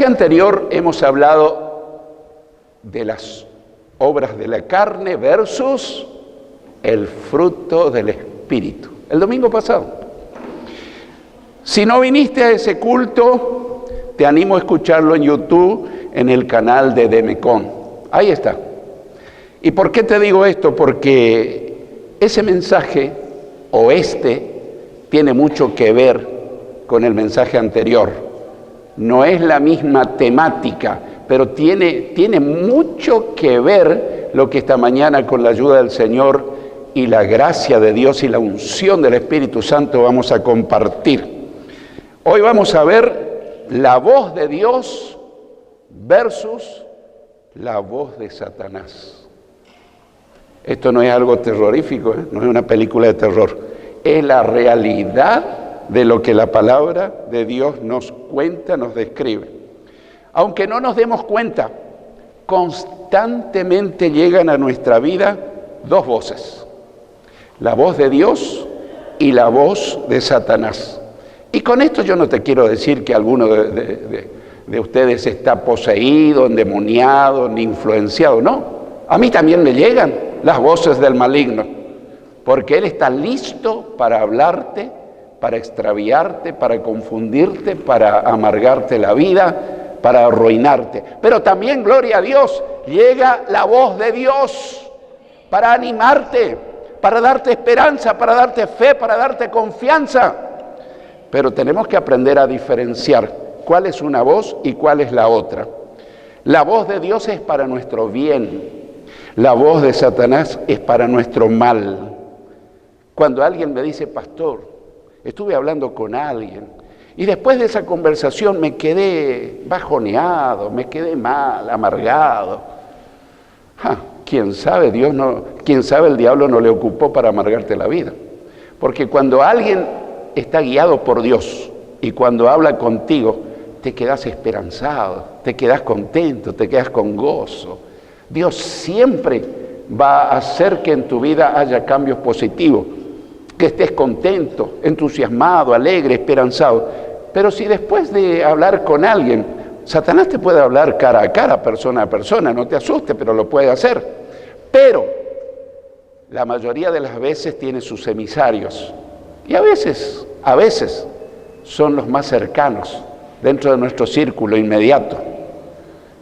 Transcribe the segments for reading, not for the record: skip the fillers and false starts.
mensaje anterior hemos hablado de las obras de la carne versus el fruto del Espíritu. El domingo pasado. Si no viniste a ese culto, te animo a escucharlo en YouTube, en el canal de Demecon. Ahí está. ¿Y por qué te digo esto? Porque ese mensaje, o tiene mucho que ver con el mensaje anterior. No es la misma temática, pero tiene mucho que ver lo que esta mañana, con la ayuda del Señor y la gracia de Dios y la unción del Espíritu Santo, vamos a compartir. Hoy vamos a ver la voz de Dios versus la voz de Satanás. Esto no es algo terrorífico, no es una película de terror. Es la realidad de lo que la palabra de Dios nos cuenta, nos describe. Aunque no nos demos cuenta, constantemente llegan a nuestra vida dos voces. La voz de Dios y la voz de Satanás. Y con esto yo no te quiero decir que alguno de ustedes está poseído, endemoniado, ni influenciado, no. A mí también me llegan las voces del maligno, porque él está listo para hablarte, para extraviarte, para confundirte, para amargarte la vida, para arruinarte. Pero también, gloria a Dios, llega la voz de Dios para animarte, para darte esperanza, para darte fe, para darte confianza. Pero tenemos que aprender a diferenciar cuál es una voz y cuál es la otra. La voz de Dios es para nuestro bien. La voz de Satanás es para nuestro mal. Cuando alguien me dice, pastor, estuve hablando con alguien y después de esa conversación me quedé bajoneado, me quedé mal, amargado. ¿Quién sabe? ¿Quién sabe? El diablo no le ocupó para amargarte la vida. Porque cuando alguien está guiado por Dios y cuando habla contigo, te quedas esperanzado, te quedas contento, te quedas con gozo. Dios siempre va a hacer que en tu vida haya cambios positivos, que estés contento, entusiasmado, alegre, esperanzado. Pero si después de hablar con alguien, Satanás te puede hablar cara a cara, persona a persona, no te asustes, pero lo puede hacer. Pero la mayoría de las veces tiene sus emisarios. Y a veces son los más cercanos dentro de nuestro círculo inmediato.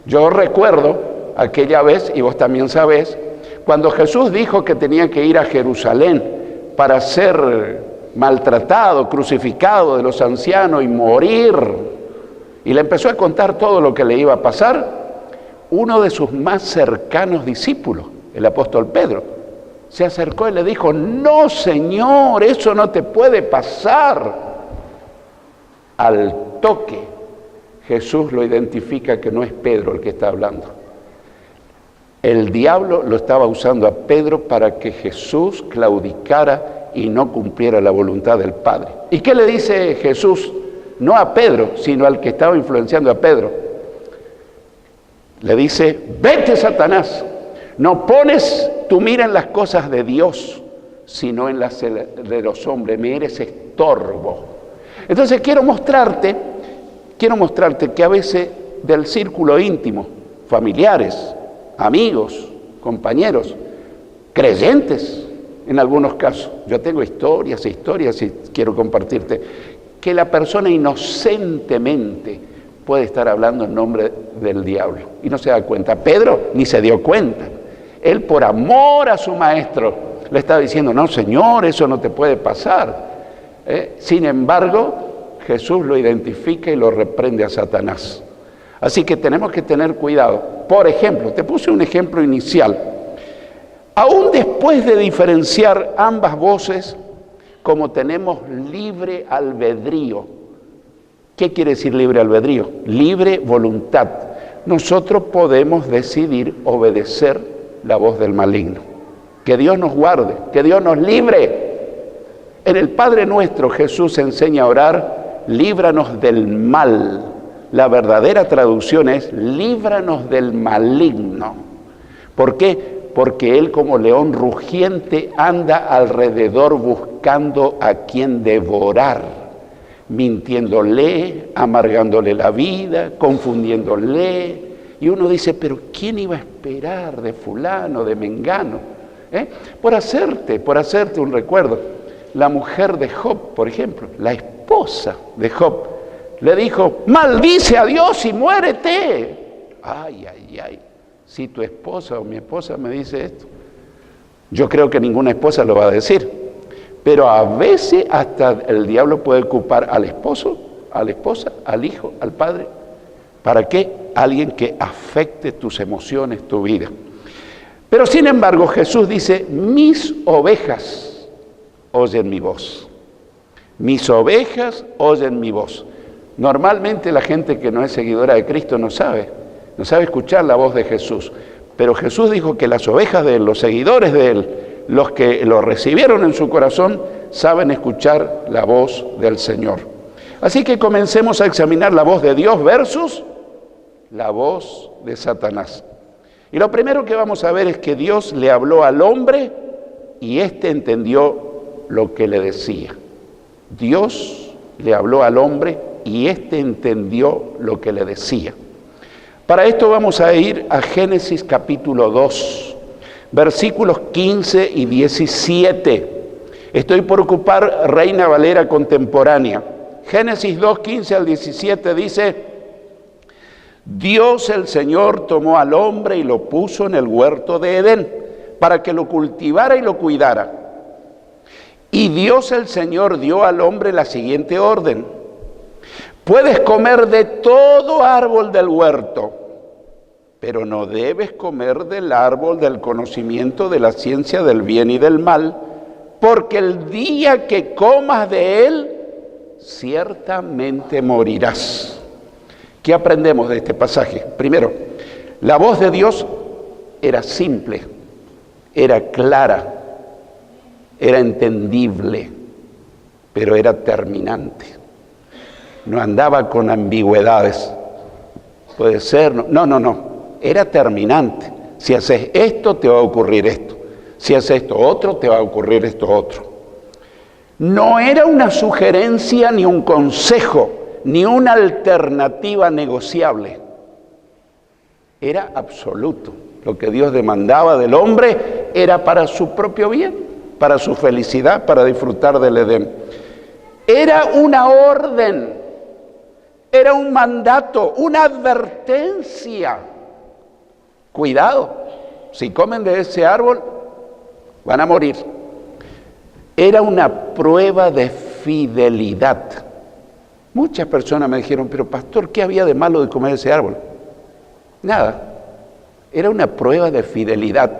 Yo recuerdo aquella vez, y vos también sabés, cuando Jesús dijo que tenía que ir a Jerusalén para ser maltratado, crucificado de los ancianos y morir, y le empezó a contar todo lo que le iba a pasar, uno de sus más cercanos discípulos, el apóstol Pedro, se acercó y le dijo, no, Señor, eso no te puede pasar. Al toque, Jesús lo identifica que no es Pedro el que está hablando. El diablo lo estaba usando a Pedro para que Jesús claudicara y no cumpliera la voluntad del Padre. ¿Y qué le dice Jesús? No a Pedro, sino al que estaba influenciando a Pedro. Le dice, vete, Satanás. No pones tu mira en las cosas de Dios, sino en las de los hombres. Me eres estorbo. Entonces quiero mostrarte que a veces del círculo íntimo, familiares, amigos, compañeros, creyentes en algunos casos, yo tengo historias y quiero compartirte, que la persona inocentemente puede estar hablando en nombre del diablo y no se da cuenta. Pedro ni se dio cuenta. Él, por amor a su maestro, le estaba diciendo, no, Señor, eso no te puede pasar. Sin embargo, Jesús lo identifica y lo reprende a Satanás. Así que tenemos que tener cuidado. Por ejemplo, te puse un ejemplo inicial. Aún después de diferenciar ambas voces, como tenemos libre albedrío. ¿Qué quiere decir libre albedrío? Libre voluntad. Nosotros podemos decidir obedecer la voz del maligno. Que Dios nos guarde, que Dios nos libre. En el Padre Nuestro Jesús enseña a orar, líbranos del mal. La verdadera traducción es, líbranos del maligno. ¿Por qué? Porque Él como león rugiente anda alrededor buscando a quien devorar. mintiéndole, amargándole la vida, confundiéndole. Y uno dice, pero ¿quién iba a esperar de fulano, de mengano? Por hacerte un recuerdo. La mujer de Job, por ejemplo, la esposa de Job, le dijo, maldice a Dios y muérete. Ay, ay, ay, si tu esposa o mi esposa me dice esto, yo creo que ninguna esposa lo va a decir, pero a veces hasta el diablo puede culpar al esposo, a la esposa, al hijo, al padre. ¿Para qué? Alguien que afecte tus emociones, tu vida. Pero sin embargo Jesús dice, mis ovejas oyen mi voz. Mis ovejas oyen mi voz. Normalmente la gente que no es seguidora de Cristo no sabe escuchar la voz de Jesús. Pero Jesús dijo que las ovejas de él, los seguidores de él, los que lo recibieron en su corazón, saben escuchar la voz del Señor. Así que comencemos a examinar la voz de Dios versus la voz de Satanás. Y lo primero que vamos a ver es que Dios le habló al hombre y éste entendió lo que le decía. Dios le habló al hombre y éste entendió lo que le decía. Para esto vamos a ir a Génesis capítulo 2, versículos 15 y 17. Estoy por ocupar Reina Valera contemporánea. Génesis 2, 15 al 17 dice, Dios el Señor tomó al hombre y lo puso en el huerto de Edén para que lo cultivara y lo cuidara. Y Dios el Señor dio al hombre la siguiente orden: puedes comer de todo árbol del huerto, pero no debes comer del árbol del conocimiento de la ciencia del bien y del mal, porque el día que comas de él, ciertamente morirás. ¿Qué aprendemos de este pasaje? Primero, la voz de Dios era simple, era clara, era entendible, pero era terminante. No andaba con ambigüedades. Puede ser, no. Era terminante. Si haces esto, te va a ocurrir esto. Si haces esto otro, te va a ocurrir esto otro. No era una sugerencia ni un consejo, ni una alternativa negociable. Era absoluto. Lo que Dios demandaba del hombre era para su propio bien, para su felicidad, para disfrutar del Edén. Era una orden, era un mandato, una advertencia. Cuidado, si comen de ese árbol, van a morir. Era una prueba de fidelidad. Muchas personas me dijeron, pero pastor, ¿qué había de malo de comer ese árbol? Nada, era una prueba de fidelidad.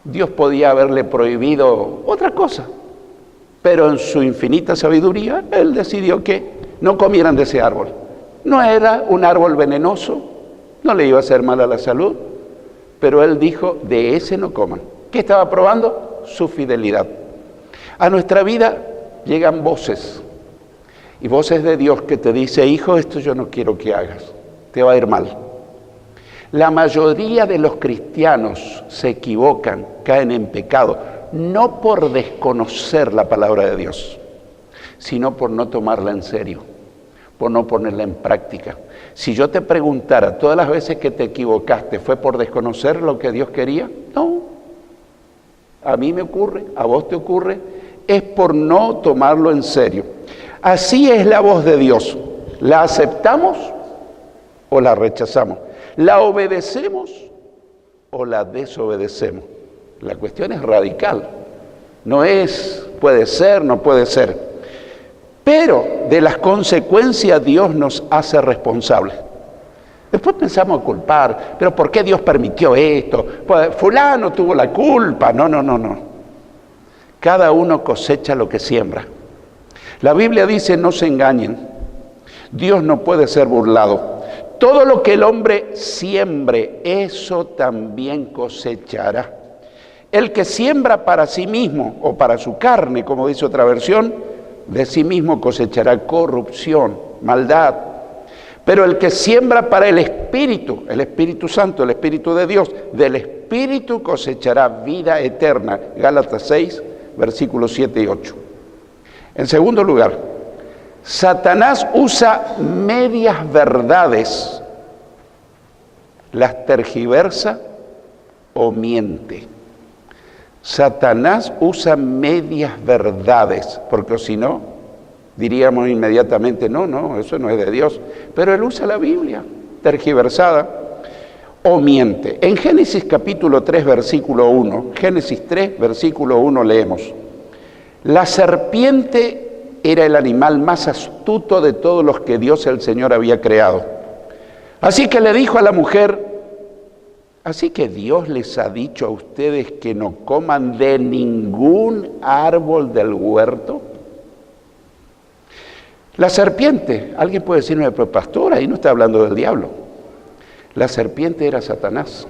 Dios podía haberle prohibido otra cosa, pero en su infinita sabiduría, Él decidió que no comieran de ese árbol. No era un árbol venenoso, no le iba a hacer mal a la salud, pero Él dijo, de ese no coman. ¿Qué estaba probando? Su fidelidad. A nuestra vida llegan voces, y voces de Dios que te dice, hijo, esto yo no quiero que hagas, te va a ir mal. La mayoría de los cristianos se equivocan, caen en pecado, no por desconocer la palabra de Dios, sino por no tomarla en serio, por no ponerla en práctica. Si yo te preguntara, ¿todas las veces que te equivocaste fue por desconocer lo que Dios quería? No. A mí me ocurre, a vos te ocurre, es por no tomarlo en serio. Así es la voz de Dios. ¿La aceptamos o la rechazamos? ¿La obedecemos o la desobedecemos? La cuestión es radical. No es, puede ser, no puede ser. Pero de las consecuencias Dios nos hace responsables. Después pensamos a culpar, pero ¿por qué Dios permitió esto? Pues fulano tuvo la culpa. No. Cada uno cosecha lo que siembra. La Biblia dice, no se engañen. Dios no puede ser burlado. Todo lo que el hombre siembre, eso también cosechará. El que siembra para sí mismo o para su carne, como dice otra versión, de sí mismo cosechará corrupción, maldad. Pero el que siembra para el Espíritu Santo, el Espíritu de Dios, del Espíritu cosechará vida eterna. Gálatas 6, versículos 7 y 8. En segundo lugar, Satanás usa medias verdades, las tergiversa o miente. Satanás usa medias verdades, porque si no, diríamos inmediatamente, no, eso no es de Dios. Pero él usa la Biblia, tergiversada o miente. En Génesis capítulo 3, versículo 1, Génesis 3, versículo 1 leemos: la serpiente era el animal más astuto de todos los que Dios el Señor había creado. Así que le dijo a la mujer: ¿así que Dios les ha dicho a ustedes que no coman de ningún árbol del huerto? La serpiente, alguien puede decirme, pero pastor, ahí no está hablando del diablo. La serpiente era Satanás.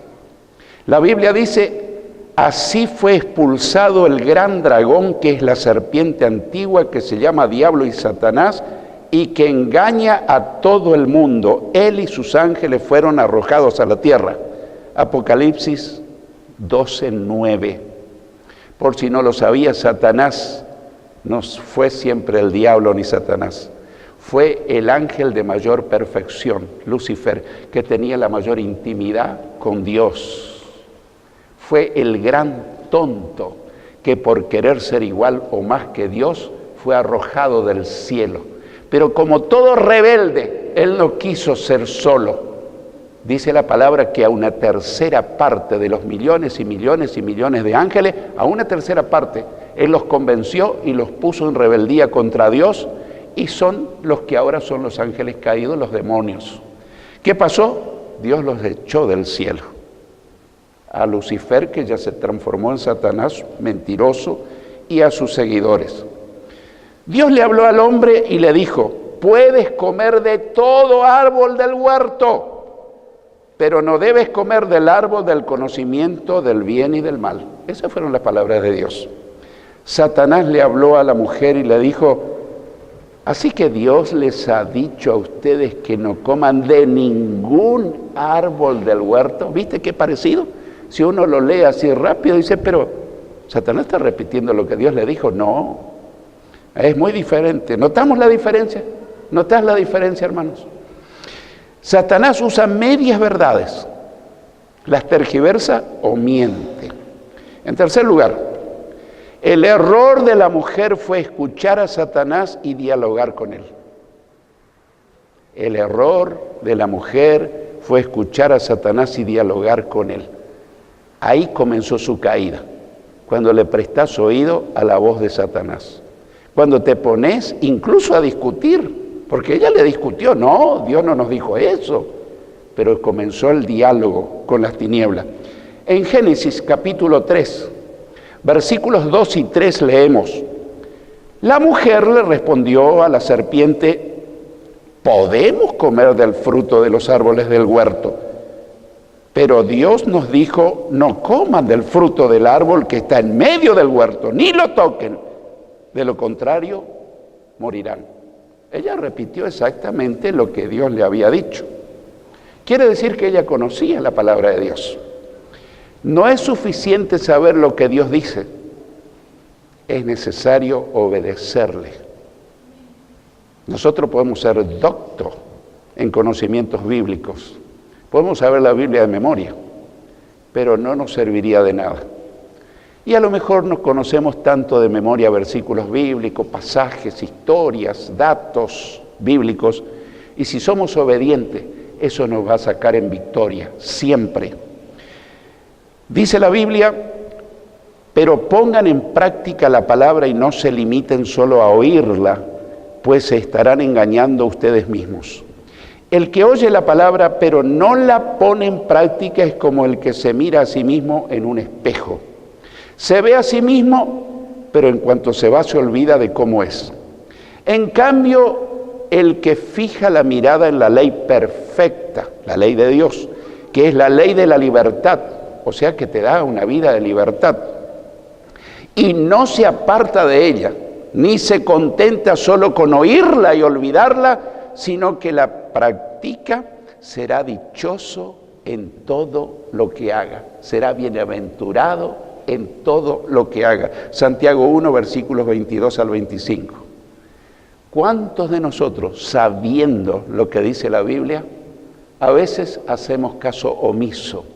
La Biblia dice: así fue expulsado el gran dragón, que es la serpiente antigua, que se llama Diablo y Satanás, y que engaña a todo el mundo. Él y sus ángeles fueron arrojados a la tierra. Apocalipsis 12:9. Por si no lo sabía, Satanás no fue siempre el diablo ni Satanás. Fue el ángel de mayor perfección, Lucifer, que tenía la mayor intimidad con Dios. Fue el gran tonto que por querer ser igual o más que Dios fue arrojado del cielo. Pero como todo rebelde, él no quiso ser solo. Dice la palabra que a una tercera parte de los millones y millones y millones de ángeles, a una tercera parte, él los convenció y los puso en rebeldía contra Dios, y son los que ahora son los ángeles caídos, los demonios. ¿Qué pasó? Dios los echó del cielo. A Lucifer, que ya se transformó en Satanás, mentiroso, y a sus seguidores. Dios le habló al hombre y le dijo: puedes comer de todo árbol del huerto, pero no debes comer del árbol del conocimiento del bien y del mal. Esas fueron las palabras de Dios. Satanás le habló a la mujer y le dijo: así que Dios les ha dicho a ustedes que no coman de ningún árbol del huerto. ¿Viste qué parecido? Si uno lo lee así rápido, dice, pero Satanás está repitiendo lo que Dios le dijo. No, es muy diferente. ¿Notamos la diferencia? ¿Notás la diferencia, hermanos? Satanás usa medias verdades, las tergiversa o miente. En tercer lugar, el error de la mujer fue escuchar a Satanás y dialogar con él. El error de la mujer fue escuchar a Satanás y dialogar con él. Ahí comenzó su caída, cuando le prestás oído a la voz de Satanás. Cuando te pones incluso a discutir, porque ella le discutió, no, Dios no nos dijo eso, pero comenzó el diálogo con las tinieblas. En Génesis capítulo 3, versículos 2 y 3 leemos: la mujer le respondió a la serpiente: podemos comer del fruto de los árboles del huerto, pero Dios nos dijo: no coman del fruto del árbol que está en medio del huerto, ni lo toquen, de lo contrario morirán. Ella repitió exactamente lo que Dios le había dicho. Quiere decir que ella conocía la palabra de Dios. No es suficiente saber lo que Dios dice, es necesario obedecerle. Nosotros podemos ser doctos en conocimientos bíblicos, podemos saber la Biblia de memoria, pero no nos serviría de nada. Y a lo mejor no conocemos tanto de memoria versículos bíblicos, pasajes, historias, datos bíblicos, y si somos obedientes, eso nos va a sacar en victoria, siempre. Dice la Biblia: pero pongan en práctica la palabra y no se limiten solo a oírla, pues se estarán engañando a ustedes mismos. El que oye la palabra pero no la pone en práctica es como el que se mira a sí mismo en un espejo. Se ve a sí mismo, pero en cuanto se va se olvida de cómo es. En cambio, el que fija la mirada en la ley perfecta, la ley de Dios, que es la ley de la libertad, o sea que te da una vida de libertad, y no se aparta de ella, ni se contenta solo con oírla y olvidarla, sino que la practica, será dichoso en todo lo que haga, será bienaventurado en todo lo que haga. Santiago 1, versículos 22 al 25. ¿Cuántos de nosotros, sabiendo lo que dice la Biblia, a veces hacemos caso omiso?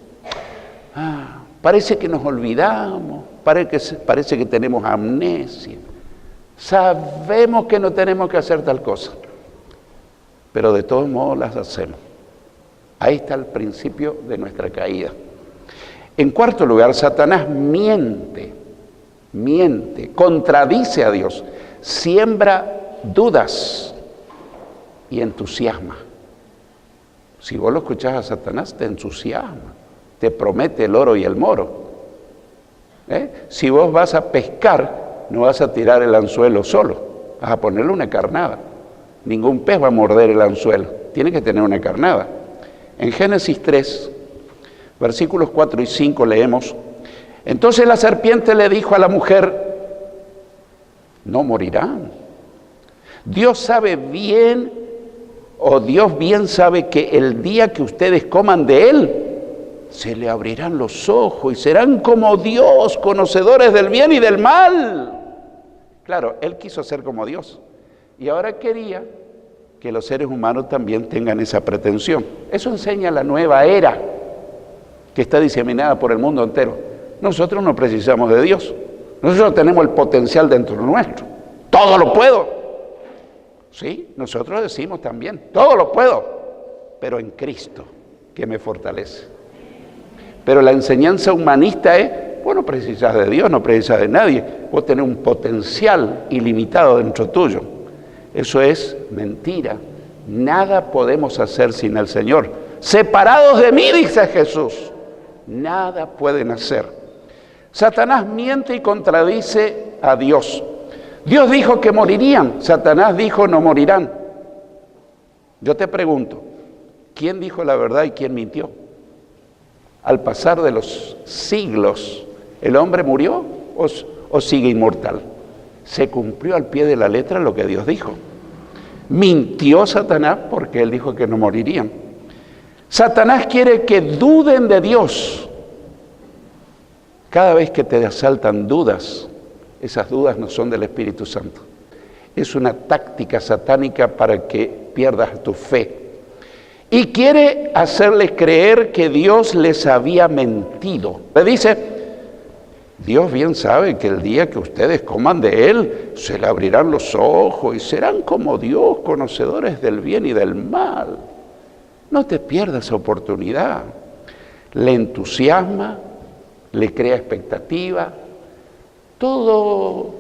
Parece que nos olvidamos, parece que tenemos amnesia. Sabemos que no tenemos que hacer tal cosa, pero de todos modos las hacemos. Ahí está el principio de nuestra caída. En cuarto lugar, Satanás miente, contradice a Dios, siembra dudas y entusiasma. Si vos lo escuchás a Satanás, te entusiasma, te promete el oro y el moro. Si vos vas a pescar, no vas a tirar el anzuelo solo, vas a ponerle una carnada. Ningún pez va a morder el anzuelo, tiene que tener una carnada. En Génesis 3, versículos 4 y 5 leemos: entonces la serpiente le dijo a la mujer: no morirán. Dios bien sabe que el día que ustedes coman de él, se le abrirán los ojos y serán como Dios, conocedores del bien y del mal. Claro, él quiso ser como Dios y ahora quería que los seres humanos también tengan esa pretensión. Eso enseña la nueva era que está diseminada por el mundo entero. Nosotros no precisamos de Dios, nosotros tenemos el potencial dentro nuestro. Todo lo puedo. Sí, nosotros decimos también, todo lo puedo, pero en Cristo, que me fortalece. Pero la enseñanza humanista es: vos no precisas de Dios, no precisas de nadie, vos tenés un potencial ilimitado dentro tuyo. Eso es mentira. Nada podemos hacer sin el Señor. Separados de mí, dice Jesús, nada pueden hacer. Satanás miente y contradice a Dios. Dios dijo que morirían, Satanás dijo no morirán. Yo te pregunto, ¿quién dijo la verdad y quién mintió? Al pasar de los siglos, ¿el hombre murió o sigue inmortal? Se cumplió al pie de la letra lo que Dios dijo. Mintió Satanás porque él dijo que no morirían. Satanás quiere que duden de Dios. Cada vez que te asaltan dudas, esas dudas no son del Espíritu Santo. Es una táctica satánica para que pierdas tu fe. Y quiere hacerles creer que Dios les había mentido. Le dice: Dios bien sabe que el día que ustedes coman de él, se le abrirán los ojos y serán como Dios, conocedores del bien y del mal. No te pierdas esa oportunidad. Le entusiasma, le crea expectativa. Todo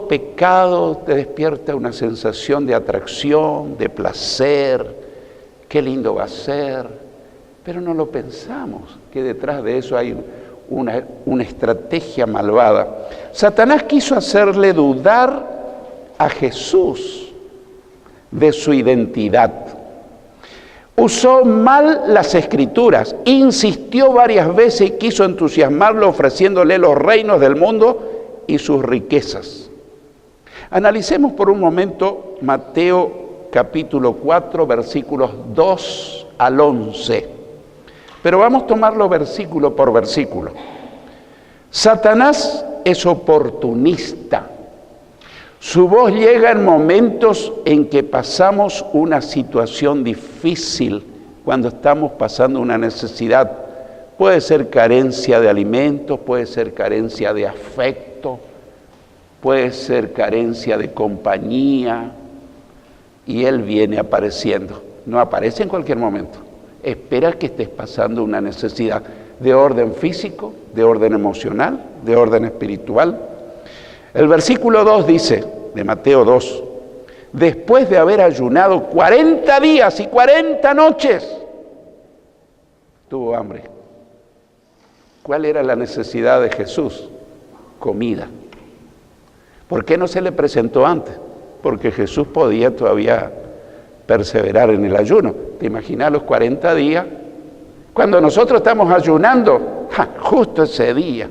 pecado te despierta una sensación de atracción, de placer. Qué lindo va a ser. Pero no lo pensamos, que detrás de eso hay una estrategia malvada. Satanás quiso hacerle dudar a Jesús de su identidad. Usó mal las Escrituras, insistió varias veces y quiso entusiasmarlo ofreciéndole los reinos del mundo y sus riquezas. Analicemos por un momento Mateo capítulo 4, versículos 2 al 11. Pero vamos a tomarlo versículo por versículo. Satanás es oportunista. Su voz llega en momentos en que pasamos una situación difícil, cuando estamos pasando una necesidad. Puede ser carencia de alimentos, puede ser carencia de afecto, puede ser carencia de compañía, y él viene apareciendo. No aparece en cualquier momento. Espera que estés pasando una necesidad de orden físico, de orden emocional, de orden espiritual. El versículo 2 dice, de Mateo 2, después de haber ayunado 40 días y 40 noches, tuvo hambre. ¿Cuál era la necesidad de Jesús? Comida. ¿Por qué no se le presentó antes? Porque Jesús podía todavía perseverar en el ayuno. ¿Te imaginas los 40 días? Cuando nosotros estamos ayunando, justo ese día,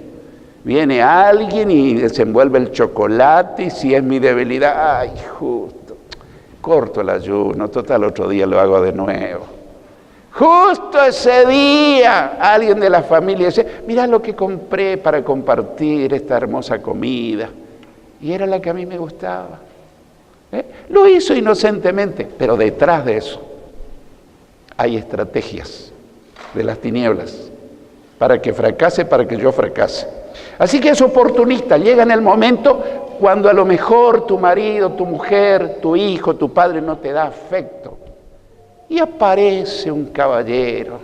viene alguien y desenvuelve el chocolate, y si es mi debilidad, ay, justo, corto el ayuno, total otro día lo hago de nuevo. Justo ese día, alguien de la familia dice, mira lo que compré para compartir esta hermosa comida, y era la que a mí me gustaba. Lo hizo inocentemente, pero detrás de eso hay estrategias de las tinieblas para que fracase, para que yo fracase. Así que es oportunista, llega en el momento cuando a lo mejor tu marido, tu mujer, tu hijo, tu padre no te da afecto. Y aparece un caballero.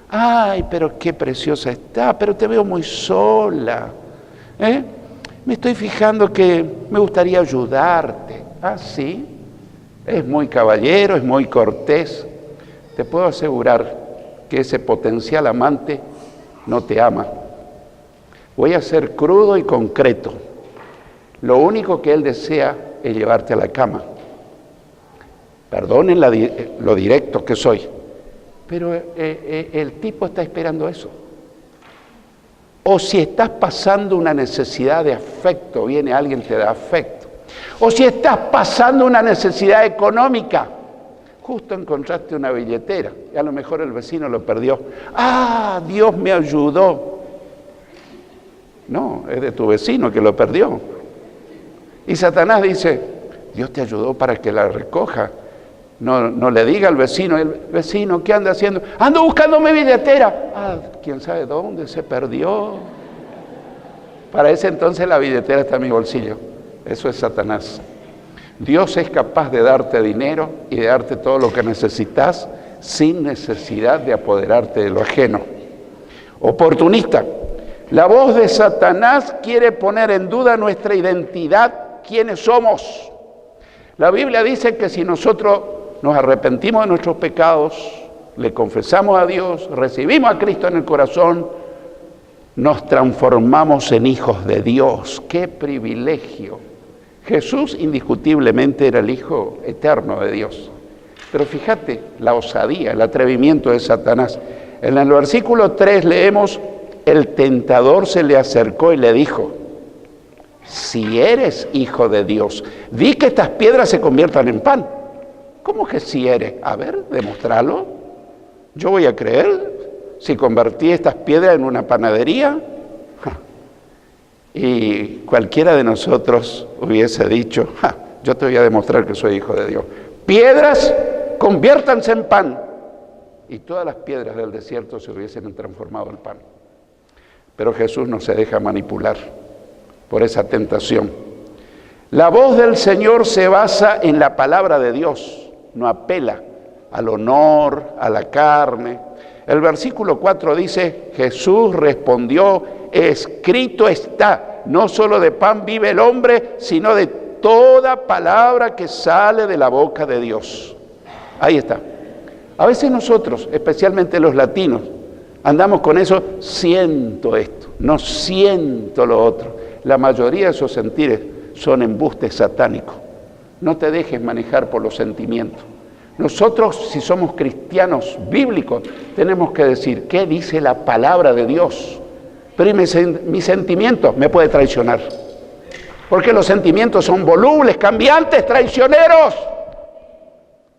Ay, pero qué preciosa está, pero te veo muy sola. Me estoy fijando que me gustaría ayudarte. Ah, sí, es muy caballero, es muy cortés. Te puedo asegurar que ese potencial amante no te ama. Voy a ser crudo y concreto. Lo único que él desea es llevarte a la cama. Perdonen lo directo que soy, pero el tipo está esperando eso. O si estás pasando una necesidad de afecto, viene alguien te da afecto. O si estás pasando una necesidad económica, justo encontraste una billetera y a lo mejor el vecino lo perdió. ¡Ah, Dios me ayudó! No, es de tu vecino que lo perdió. Y Satanás dice, Dios te ayudó para que la recoja. No le diga al vecino, el vecino, ¿qué anda haciendo? Ando buscando mi billetera. Ah, quién sabe dónde, se perdió. Para ese entonces la billetera está en mi bolsillo. Eso es Satanás. Dios es capaz de darte dinero y de darte todo lo que necesitas sin necesidad de apoderarte de lo ajeno. Oportunista. La voz de Satanás quiere poner en duda nuestra identidad, quiénes somos. La Biblia dice que si nosotros nos arrepentimos de nuestros pecados, le confesamos a Dios, recibimos a Cristo en el corazón, nos transformamos en hijos de Dios. ¡Qué privilegio! Jesús indiscutiblemente era el Hijo eterno de Dios. Pero fíjate la osadía, el atrevimiento de Satanás. En el versículo 3 leemos, el tentador se le acercó y le dijo, si eres hijo de Dios, di que estas piedras se conviertan en pan. ¿Cómo que si eres? A ver, demostralo. Yo voy a creer si convertí estas piedras en una panadería. Y cualquiera de nosotros hubiese dicho, yo te voy a demostrar que soy hijo de Dios. Piedras, conviértanse en pan. Y todas las piedras del desierto se hubiesen transformado en pan. Pero Jesús no se deja manipular por esa tentación. La voz del Señor se basa en la palabra de Dios, no apela al honor, a la carne. El versículo 4 dice, Jesús respondió, escrito está, no solo de pan vive el hombre, sino de toda palabra que sale de la boca de Dios. Ahí está. A veces nosotros, especialmente los latinos, andamos con eso, siento esto, no siento lo otro. La mayoría de esos sentires son embustes satánicos. No te dejes manejar por los sentimientos. Nosotros, si somos cristianos bíblicos, tenemos que decir, ¿qué dice la palabra de Dios? Pero mi sentimiento me puede traicionar. Porque los sentimientos son volubles, cambiantes, traicioneros.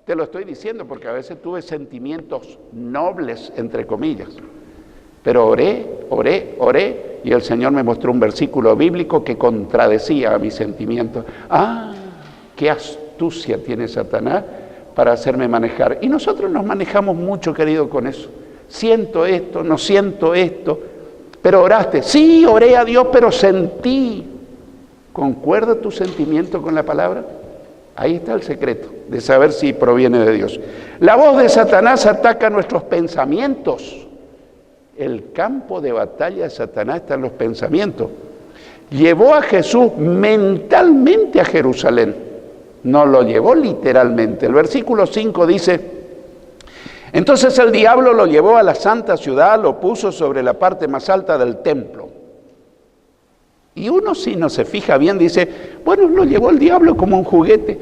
Te lo estoy diciendo porque a veces tuve sentimientos nobles, entre comillas. Pero oré, y el Señor me mostró un versículo bíblico que contradecía a mis sentimientos. ¡Ah! ¡Qué astucia tiene Satanás para hacerme manejar! Y nosotros nos manejamos mucho, querido, con eso. Siento esto, no siento esto. Pero oraste. Sí, oré a Dios, pero sentí. ¿Concuerda tu sentimiento con la palabra? Ahí está el secreto de saber si proviene de Dios. La voz de Satanás ataca nuestros pensamientos. El campo de batalla de Satanás está en los pensamientos. Llevó a Jesús mentalmente a Jerusalén. No lo llevó literalmente. El versículo 5 dice, entonces el diablo lo llevó a la santa ciudad, lo puso sobre la parte más alta del templo. Y uno, si no se fija bien, dice, bueno, lo llevó el diablo como un juguete.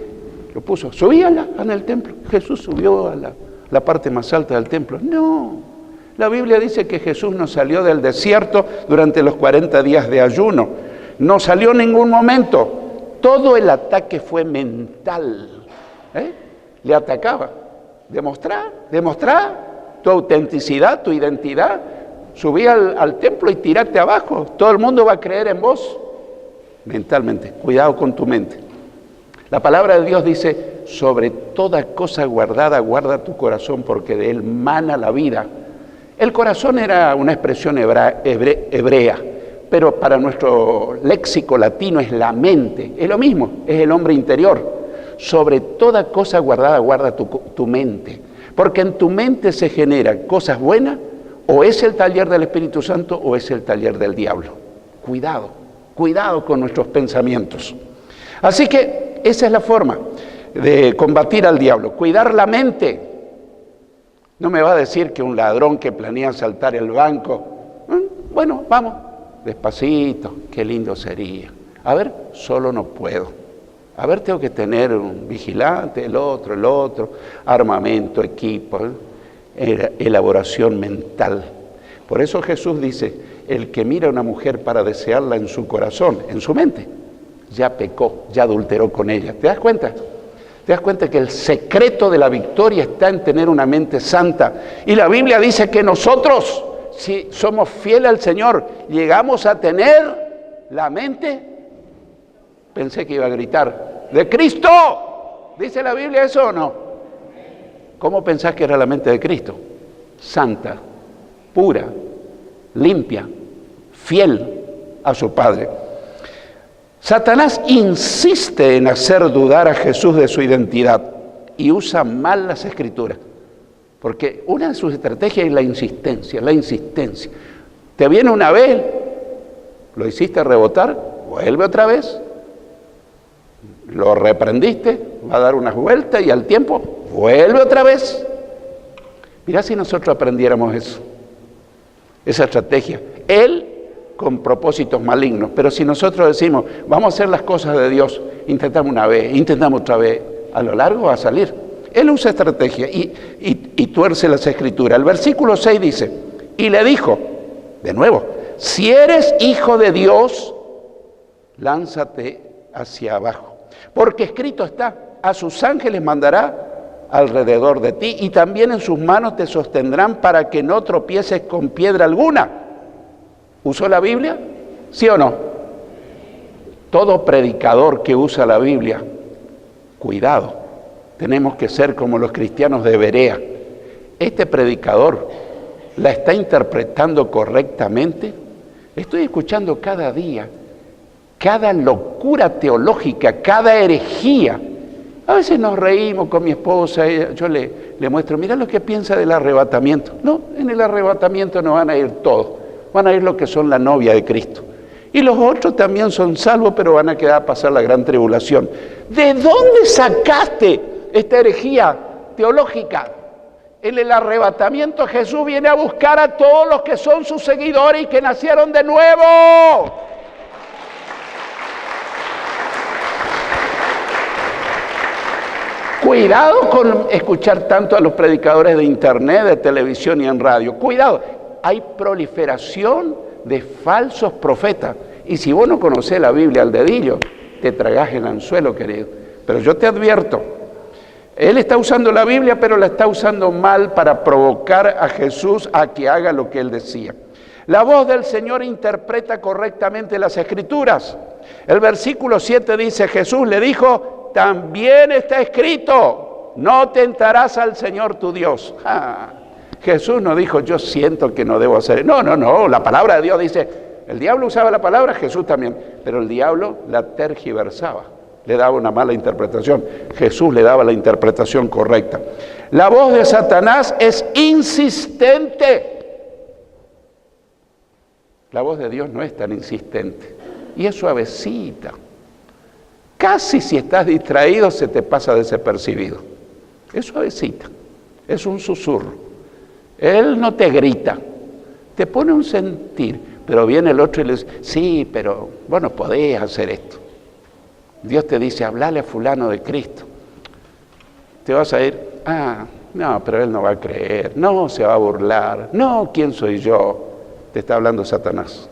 Lo puso, subíala en el templo. Jesús subió a la parte más alta del templo. No, la Biblia dice que Jesús no salió del desierto durante los 40 días de ayuno. No salió en ningún momento. Todo el ataque fue mental. Le atacaba. Demostrar tu autenticidad, tu identidad. Subí al templo y tirate abajo. Todo el mundo va a creer en vos. Mentalmente. Cuidado con tu mente. La palabra de Dios dice, sobre toda cosa guardada, guarda tu corazón, porque de él mana la vida. El corazón era una expresión hebrea, pero para nuestro léxico latino es la mente. Es lo mismo, es el hombre interior. Sobre toda cosa guardada, guarda tu mente. Porque en tu mente se generan cosas buenas, o es el taller del Espíritu Santo o es el taller del diablo. Cuidado, cuidado con nuestros pensamientos. Así que esa es la forma de combatir al diablo, cuidar la mente. No me va a decir que un ladrón que planea asaltar el banco, bueno, vamos, despacito, qué lindo sería. A ver, solo no puedo. A ver, tengo que tener un vigilante, el otro, armamento, equipo, elaboración mental. Por eso Jesús dice, el que mira a una mujer para desearla en su corazón, en su mente, ya pecó, ya adulteró con ella. ¿Te das cuenta? ¿Te das cuenta que el secreto de la victoria está en tener una mente santa? Y la Biblia dice que nosotros, si somos fieles al Señor, llegamos a tener la mente, pensé que iba a gritar, de Cristo. ¿Dice la Biblia eso o no? ¿Cómo pensás que era la mente de Cristo? Santa, pura, limpia, fiel a su Padre. Satanás insiste en hacer dudar a Jesús de su identidad y usa mal las Escrituras. Porque una de sus estrategias es la insistencia. Te viene una vez, lo hiciste rebotar, vuelve otra vez, lo reprendiste, va a dar unas vueltas y al tiempo vuelve otra vez. Mirá si nosotros aprendiéramos eso, esa estrategia. Él con propósitos malignos, pero si nosotros decimos, vamos a hacer las cosas de Dios, intentamos una vez, intentamos otra vez, a lo largo va a salir. Él usa estrategia y tuerce las Escrituras. El versículo 6 dice, y le dijo, de nuevo, si eres hijo de Dios, lánzate hacia abajo, porque escrito está, a sus ángeles mandará alrededor de ti y también en sus manos te sostendrán para que no tropieces con piedra alguna. ¿Usó la Biblia? ¿Sí o no? Todo predicador que usa la Biblia, cuidado, tenemos que ser como los cristianos de Berea. Este predicador la está interpretando correctamente. Estoy escuchando cada día, cada locura teológica, cada herejía. A veces nos reímos con mi esposa, yo le muestro, mira lo que piensa del arrebatamiento. No, en el arrebatamiento no van a ir todos. Van a ir los que son la novia de Cristo. Y los otros también son salvos, pero van a quedar a pasar la gran tribulación. ¿De dónde sacaste esta herejía teológica? En el arrebatamiento Jesús viene a buscar a todos los que son sus seguidores y que nacieron de nuevo. Cuidado con escuchar tanto a los predicadores de internet, de televisión y en radio. Cuidado. Hay proliferación de falsos profetas. Y si vos no conocés la Biblia al dedillo, te tragás el anzuelo, querido. Pero yo te advierto, él está usando la Biblia, pero la está usando mal para provocar a Jesús a que haga lo que él decía. La voz del Señor interpreta correctamente las Escrituras. El versículo 7 dice, Jesús le dijo, también está escrito, no tentarás al Señor tu Dios. Jesús no dijo, yo siento que no debo hacer. No, la palabra de Dios dice, el diablo usaba la palabra, Jesús también, pero el diablo la tergiversaba, le daba una mala interpretación. Jesús le daba la interpretación correcta. La voz de Satanás es insistente. La voz de Dios no es tan insistente y es suavecita. Casi si estás distraído se te pasa desapercibido. Es suavecita, es un susurro. Él no te grita, te pone un sentir, pero viene el otro y le dice, sí, pero vos no podés hacer esto. Dios te dice, hablale a fulano de Cristo. Te vas a ir, no, pero él no va a creer, no, se va a burlar, no, ¿quién soy yo? Te está hablando Satanás.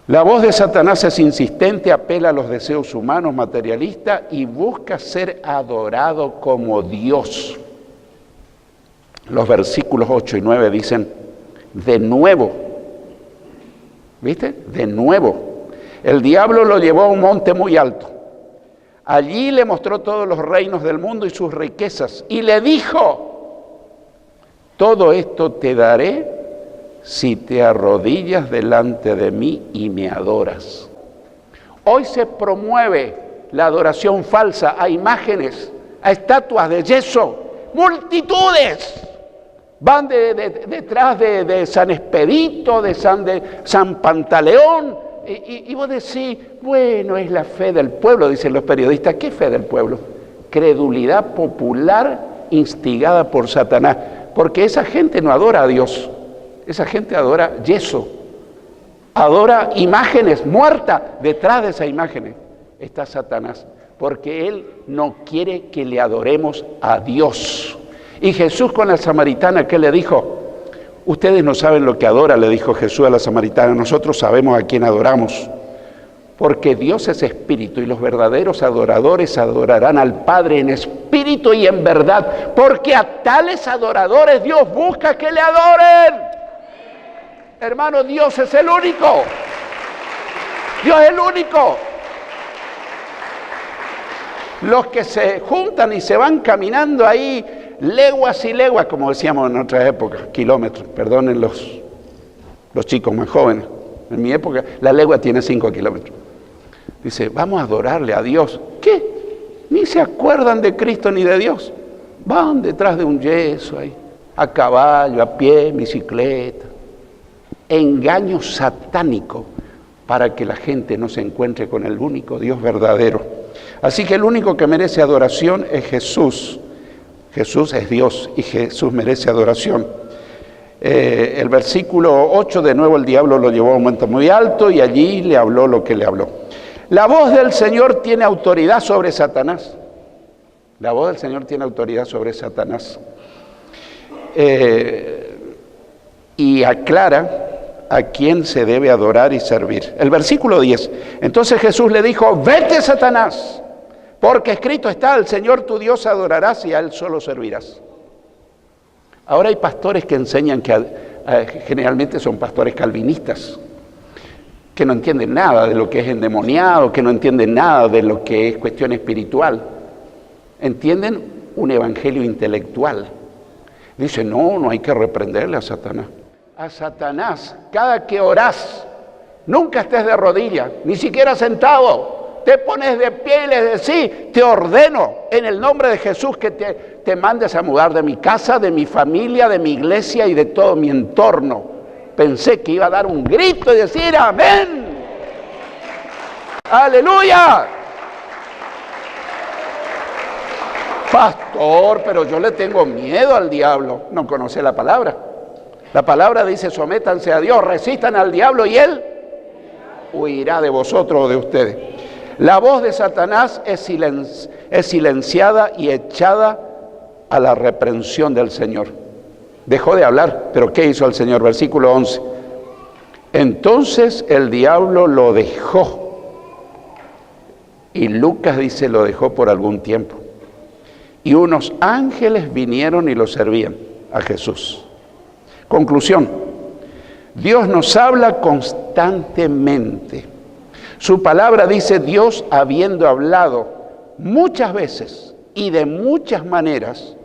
La voz de Satanás es insistente, apela a los deseos humanos, materialistas y busca ser adorado como Dios. Los versículos 8 y 9 dicen, de nuevo, ¿viste? De nuevo. El diablo lo llevó a un monte muy alto, Allí le mostró todos los reinos del mundo y sus riquezas, y le dijo: todo esto te daré si te arrodillas delante de mí y me adoras. Hoy se promueve la adoración falsa a imágenes, a estatuas de yeso. Multitudes van detrás de San Expedito, de San Pantaleón, y vos decís, bueno, es la fe del pueblo, dicen los periodistas. ¿Qué fe del pueblo? Credulidad popular instigada por Satanás, porque esa gente no adora a Dios, esa gente adora yeso, adora imágenes muertas. Detrás de esas imágenes está Satanás, porque él no quiere que le adoremos a Dios. Y Jesús con la samaritana, ¿qué le dijo? Ustedes no saben lo que adora, le dijo Jesús a la samaritana. Nosotros sabemos a quién adoramos, porque Dios es espíritu y los verdaderos adoradores adorarán al Padre en espíritu y en verdad, porque a tales adoradores Dios busca que le adoren. Hermano, Dios es el único. Dios es el único. Los que se juntan y se van caminando ahí leguas y leguas, como decíamos en otras épocas, kilómetros, perdonen los chicos más jóvenes. En mi época la legua tiene 5 kilómetros. Dice, vamos a adorarle a Dios. ¿Qué? Ni se acuerdan de Cristo ni de Dios. Van detrás de un yeso ahí, a caballo, a pie, bicicleta. Engaño satánico para que la gente no se encuentre con el único Dios verdadero. Así que el único que merece adoración es Jesús. Jesús es Dios y Jesús merece adoración. El versículo 8, de nuevo el diablo lo llevó a un momento muy alto y allí le habló lo que le habló. La voz del Señor tiene autoridad sobre Satanás. La voz del Señor tiene autoridad sobre Satanás. Y aclara a quién se debe adorar y servir. El versículo 10. Entonces Jesús le dijo, vete, Satanás, porque escrito está, al Señor tu Dios adorarás y a Él solo servirás. Ahora hay pastores que enseñan generalmente son pastores calvinistas, que no entienden nada de lo que es endemoniado, que no entienden nada de lo que es cuestión espiritual. Entienden un evangelio intelectual. Dicen, no hay que reprenderle a Satanás. A Satanás, cada que orás, nunca estés de rodillas, ni siquiera sentado. Te pones de pie y le decís, te ordeno en el nombre de Jesús que te mandes a mudar de mi casa, de mi familia, de mi iglesia y de todo mi entorno. Pensé que iba a dar un grito y decir amén. ¡Aleluya! Pastor, pero yo le tengo miedo al diablo. No conoce la palabra. La palabra dice, sométanse a Dios, resistan al diablo y Él huirá de vosotros o de ustedes. La voz de Satanás es silenciada y echada a la reprensión del Señor. Dejó de hablar, pero ¿qué hizo el Señor? Versículo 11. Entonces el diablo lo dejó. Y Lucas dice, lo dejó por algún tiempo. Y unos ángeles vinieron y lo servían a Jesús. Conclusión. Dios nos habla constantemente. Su palabra dice, Dios habiendo hablado muchas veces y de muchas maneras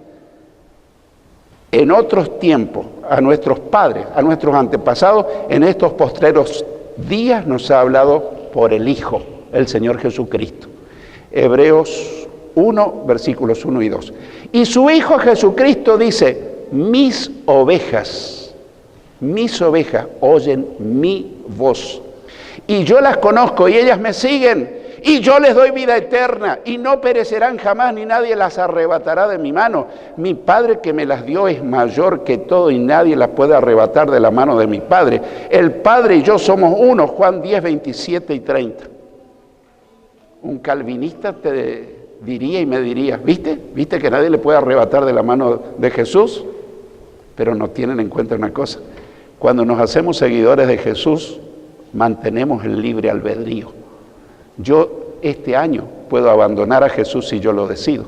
en otros tiempos a nuestros padres, a nuestros antepasados, en estos postreros días nos ha hablado por el Hijo, el Señor Jesucristo. Hebreos 1, versículos 1 y 2. Y su Hijo Jesucristo dice, mis ovejas oyen mi voz. Y yo las conozco y ellas me siguen y yo les doy vida eterna y no perecerán jamás ni nadie las arrebatará de mi mano. Mi Padre que me las dio es mayor que todo y nadie las puede arrebatar de la mano de mi Padre. El Padre y yo somos uno, Juan 10, 27 y 30. Un calvinista te diría y me diría, ¿viste que nadie le puede arrebatar de la mano de Jesús? Pero no tienen en cuenta una cosa, cuando nos hacemos seguidores de Jesús, mantenemos el libre albedrío. Yo este año puedo abandonar a Jesús si yo lo decido.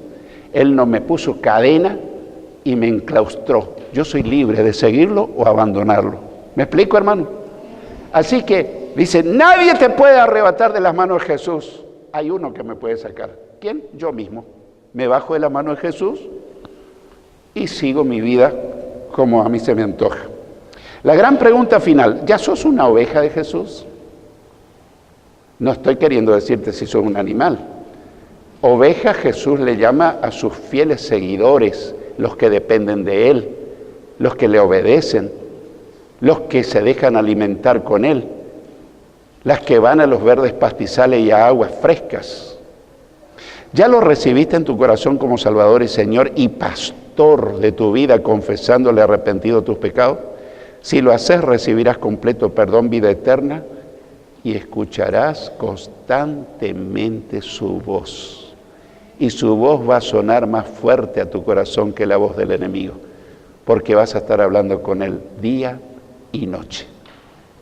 Él no me puso cadena y me enclaustró. Yo soy libre de seguirlo o abandonarlo. ¿Me explico, hermano? Así que dice, nadie te puede arrebatar de las manos de Jesús. Hay uno que me puede sacar, ¿Quién? Yo mismo. Me bajo de la mano de Jesús y sigo mi vida como a mí se me antoja. La gran pregunta final, ¿ya sos una oveja de Jesús? No estoy queriendo decirte si sos un animal. Oveja Jesús le llama a sus fieles seguidores, los que dependen de Él, los que le obedecen, los que se dejan alimentar con Él, las que van a los verdes pastizales y a aguas frescas. ¿Ya lo recibiste en tu corazón como Salvador y Señor y pastor de tu vida, confesándole arrepentido tus pecados? Si lo haces, recibirás completo perdón, vida eterna, y escucharás constantemente su voz. Y su voz va a sonar más fuerte a tu corazón que la voz del enemigo, porque vas a estar hablando con él día y noche.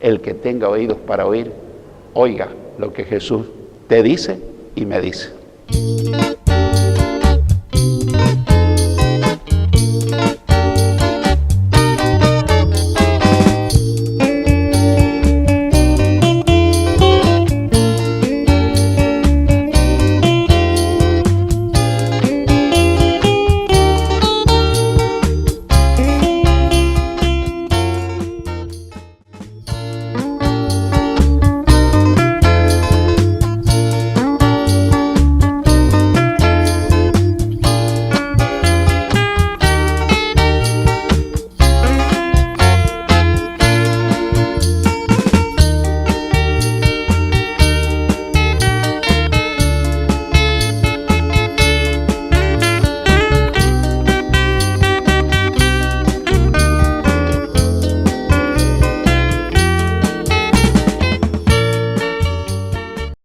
El que tenga oídos para oír, oiga lo que Jesús te dice y me dice.